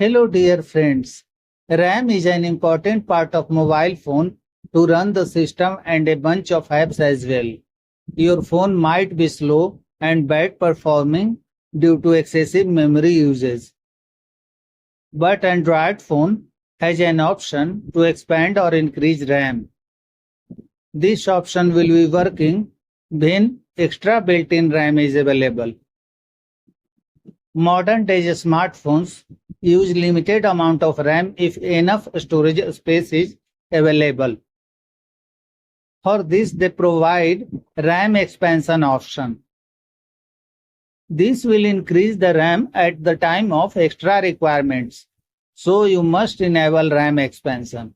Hello dear friends. RAM is an important part of mobile phone to run the system and a bunch of apps as well. Your phone might be slow and bad performing due to excessive memory usage. But Android phone has an option to expand or increase RAM. This option will be working when extra built-in RAM is available. Modern day smartphones use limited amount of RAM if enough storage space is available. For this, they provide RAM expansion option. This will increase the RAM at the time of extra requirements. So you must enable RAM expansion.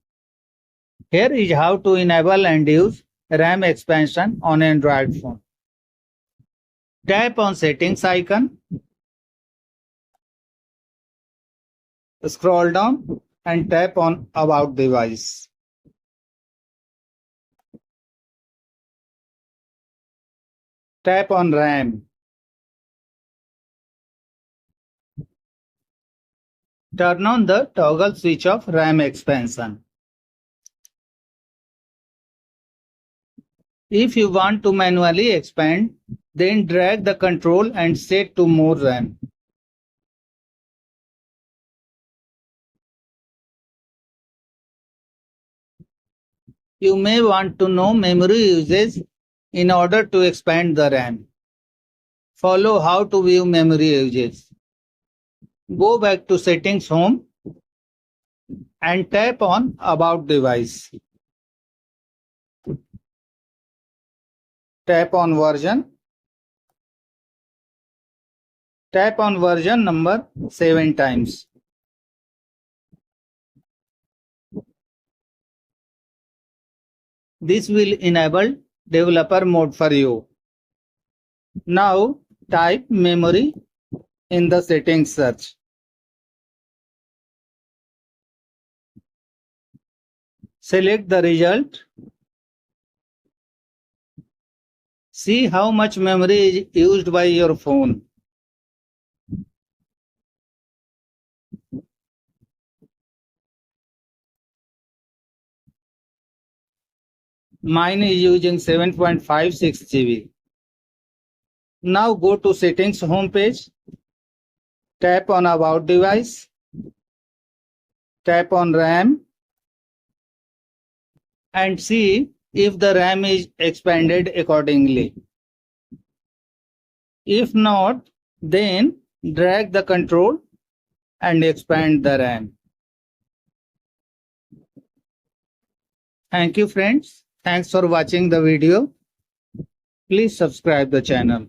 Here is how to enable and use RAM expansion on Android phone. Tap on settings icon. Scroll down and tap on About Device. Tap on RAM. Turn on the toggle switch of RAM expansion. If you want to manually expand, then drag the control and set to more RAM. You may want to know memory usage in order to expand the RAM. Follow how to view memory usage. Go back to Settings Home and tap on About Device. Tap on Version. Tap on version number 7 times. This will enable developer mode for you. Now type memory in the settings search. Select the result. See how much memory is used by your phone. Mine is using 7.56 GB. Now go to Settings homepage. Tap on About Device. Tap on RAM and see if the RAM is expanded accordingly. If not, then drag the control and expand the RAM. Thank you friends. Thanks for watching the video. Please subscribe the channel.